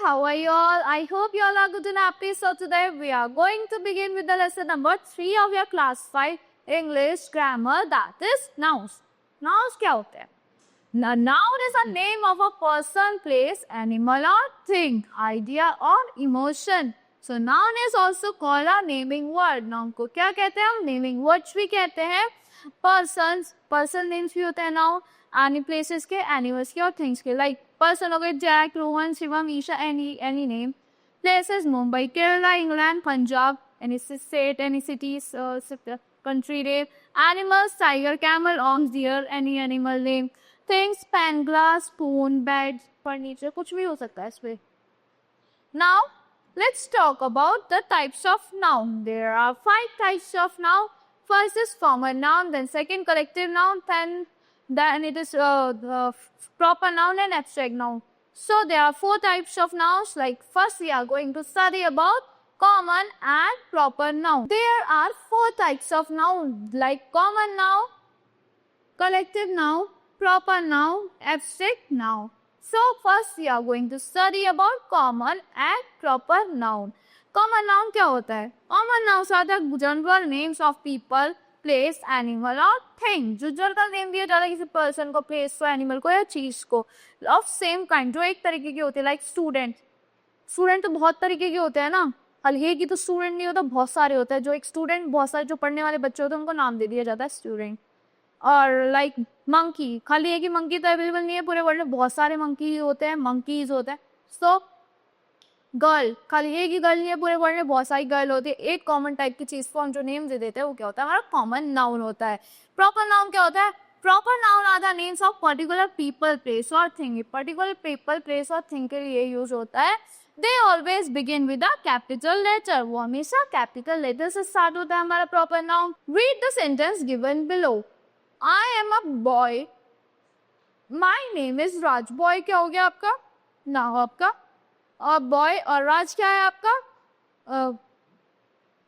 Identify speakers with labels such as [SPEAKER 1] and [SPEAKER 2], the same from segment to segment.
[SPEAKER 1] how are you all? I hope you all are good and happy. So today we are going to begin with the lesson number 3 of your class 5 English grammar, that is nouns. Nouns क्या होते हैं? Now, noun is a name of a person, place, animal or thing, idea or emotion. So noun is also called a naming word. Noun को क्या कहते हैं हम? Naming words भी कहते हैं. Persons, person names भी होते हैं noun. Any places के, animals के और things के. Like person हो गए Jack, Rohan, Shivam, Isha, any name. Places Mumbai, Kerala, England, Punjab, any state, any cities, country name. Animals tiger, camel, ox, deer, any animal name. Things pen, glass, spoon, bed, furniture, कुछ भी हो सकता है इसमें. Now let's talk about the types of noun. There are 5 types of noun. First is formal noun, then second collective noun, then it is proper noun and abstract noun. So there are 4 types of nouns. Like first we are going to study about common and proper noun. There are 4 types of noun like common noun, collective noun, proper noun, abstract noun. So first we are going to study about common and proper noun. Common noun क्या होता है? Common nouns are the general names of people, place, animal और thing. जो general name दिया जाता है किसी person को, प्लेस को, एनिमल को या चीज को, ऑफ सेम काइंड, जो एक तरीके के होते हैं. Like student. स्टूडेंट तो बहुत तरीके के होते हैं ना. खाली एक ही तो स्टूडेंट नहीं होता, बहुत सारे होते हैं. जो एक स्टूडेंट, बहुत सारे जो पढ़ने वाले बच्चे होते हैं उनको नाम दे दिया जाता है स्टूडेंट. और लाइक मंकी, खाली एक ही मंकी तो अवेलेबल नहीं है पूरे वर्ल्ड में, बहुत सारे मंकी होते हैं, मंकीज होते हैं. सो गर्ल, खाली एक ही गर्ल नहीं है पूरे वर्ल्ड में, बहुत सारी गर्ल होती है. एक कॉमन टाइप की चीज को हम जो नेम दे देते हैं वो क्या होता है? हमारा कॉमन नाउन होता है. प्रॉपर नाउन क्या होता है? Proper noun are the names of particular people, place और थिंग. पर्टिकुलर पीपल, प्लेस और थिंग के लिए यूज होता है. They always begin with a capital letter. वो हमेशा कैपिटल लेटर से स्टार्ट होता है हमारा proper noun. Read the sentence given below. I am a boy. My name is Raj. Boy क्या हो गया आपका? नाम आपका. और boy और राज क्या है आपका?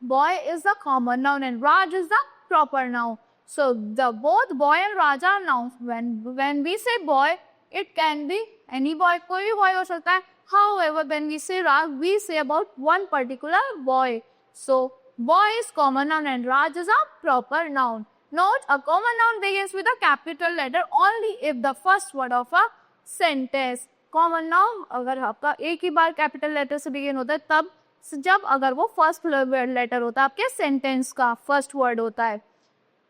[SPEAKER 1] Boy is the common noun and Raj is the proper noun. So the both boy and Raj are nouns. When we say boy, it can be any boy. कोई भी boy हो सकता है. However, when we say Raj, we say about one particular boy. So boy is common noun and Raj is a proper noun. Note, a common noun begins with a capital letter only if the first word of a sentence. Common noun अगर आपका एक ही बार capital letter से begin होता है तब, जब अगर वो फर्स्ट लेटर होता है आपके सेंटेंस का फर्स्ट वर्ड होता है.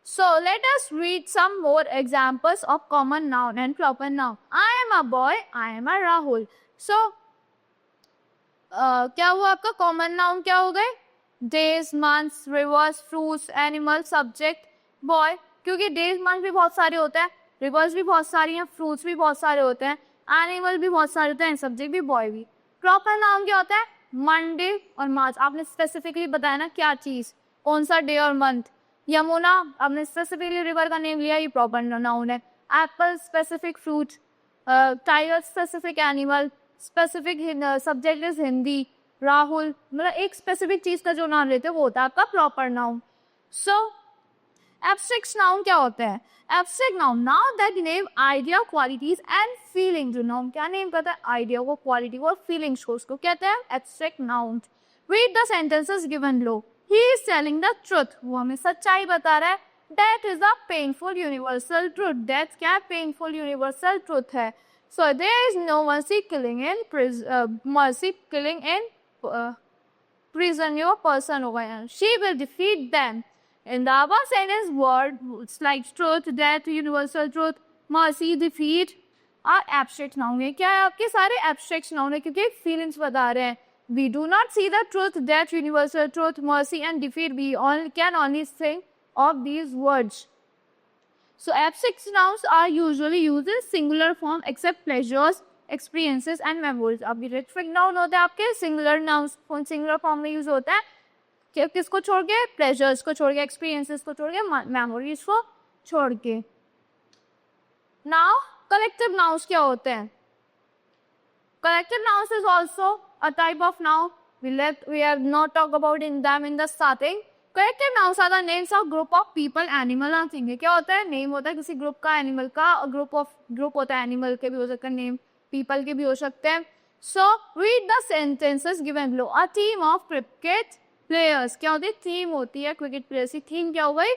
[SPEAKER 1] So let us read some more examples of common noun and proper noun. I am a boy. I am a Rahul. So क्या हुआ आपका? कॉमन नाउन क्या हो गए? Days, months, rivers, fruits, animal, subject, boy. क्योंकि days month भी बहुत सारे होते हैं, रिवर्स भी बहुत सारी हैं, फ्रूट्स भी बहुत सारे होते हैं, एनिमल भी बहुत सारे होते हैं, सब्जेक्ट भी बॉय भी. प्रॉपर नाउन क्या होता है? मंडे और मार्च. आपने स्पेसिफिकली बताया ना क्या चीज, कौन सा डे और मंथ. यमुना, आपने स्पेसिफिकली रिवर का नेम लिया, ये प्रॉपर नाउन है. Apple specific fruit, tiger specific animal, specific subject is Hindi. Rahul, मतलब एक स्पेसिफिक चीज का जो नाम लेते हैं वो होता है आपका प्रॉपर नाउन. सो एब्स्ट्रैक्ट नाउन क्या होता है? Abstract noun, noun that name idea, qualities and feeling. जो नाउन क्या नेम करता है? आइडिया को, क्वालिटी को और फीलिंग्स को, उसको कहते हैं abstract noun. Read the sentences given low. He is telling the truth. वो हमें सच्चाई बता रहा है. Death is a painful universal truth. Death क्या है? पेनफुल यूनिवर्सल ट्रुथ है. So there is no mercy killing in prison. your person over here. She will defeat them. In the above sentence, words like truth, death, universal truth, mercy, defeat are abstract noun. ये क्या है? आपके सारे abstract noun है क्योंकि feelings बता रहे हैं. We do not see the truth, death, universal truth, mercy and defeat. We can only think of these words. So abstract nouns are usually used in singular form except pleasures, experiences and memories. अब ये restrict noun होते हैं आपके singular nouns, singular form में use होता है. किसको छोड़ के? प्लेजर्स को छोड़ के, एक्सपीरियंसेस को छोड़ के, मेमोरीज को छोड़ के. नाउ कलेक्टिव नाउन्स क्या होते हैं? Collective nouns is also a type of noun. we have not talked about in them in the starting. Collective nouns are the names of group of people, animal और thing. क्या होता है? Name होता है किसी ग्रुप का, animal का. Group होता है एनिमल के भी हो सकते हैं नेम, पीपल के भी हो सकते हैं. So read the sentences given below. A team of cricket players. क्या होती है? थीम होती है क्रिकेट प्लेयर्स की. थीम क्या हो गई?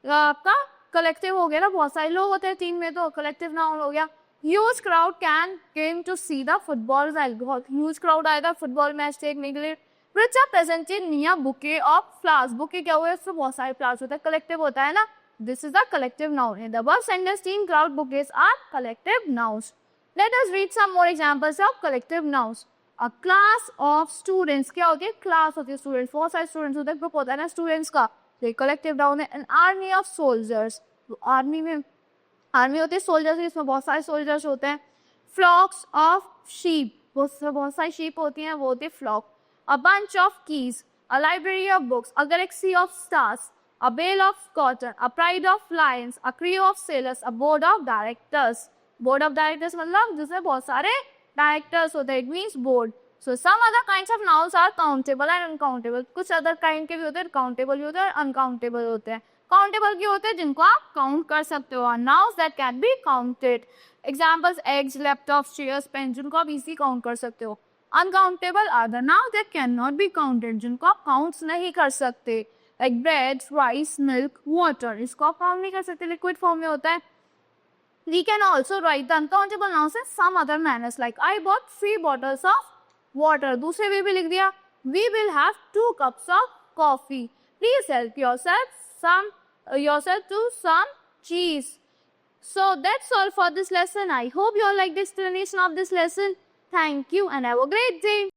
[SPEAKER 1] आपका कलेक्टिव हो गया ना, बहुत सारे लोग होते हैं टीम में, तो कलेक्टिव नाउन हो गया. Huge crowd can came to see the football. बहुत ह्यूज क्राउड आया था फुटबॉल मैच देखने के लिए. Which are presented near bouquet of flowers. Bouquet क्या हुआ है? इसमें बहुत सारे फ्लावर्स होता है, कलेक्टिव होता है ना. This is the collective noun. In the above sentence, team, crowd, bouquets are collective nouns. Let us read some more examples of collective nouns. A class of students. क्या होती है? क्लास होती है स्टूडेंट्स. बहुत सारे स्टूडेंट्स होते हैं, group होता है ना स्टूडेंट्स का. ये कलेक्टिव नाउन है. An army of soldiers. Army में आर्मी होती है, सोल्जर्स, इसमें बहुत सारे सोल्जर्स होते हैं. Flocks of sheep. बहुत सारी sheep होती हैं, वो होती है flock. A bunch of keys. A library of books. A galaxy of stars. A bale of cotton. A pride of lions. A crew of sailors. A board of directors. Board of directors मतलब जिसमें बहुत सारे directors होते हैं. It means board. So some other kinds of nouns are countable and uncountable. कुछ other kind के भी होते हैं, countable भी होते हैं, uncountable होते हैं. Countable के होते हैं जिनको आप count कर सकते हो. Nouns that can be counted. Examples: eggs, laptops, chairs, pens. जिनको आप easy count कर सकते हो. Uncountable are the nouns that cannot be counted. जिनको आप counts नहीं कर सकते. Like bread, rice, milk, water. इसको आप count नहीं कर सकते, liquid form में होता है. We can also write the uncountable nouns in some other manners. Like I bought 3 bottles of water. दूसरे वे भी लिख दिया. We will have 2 cups of coffee. Please help yourself to some cheese. So that's all for this lesson. I hope you all like the explanation of this lesson. Thank you and have a great day.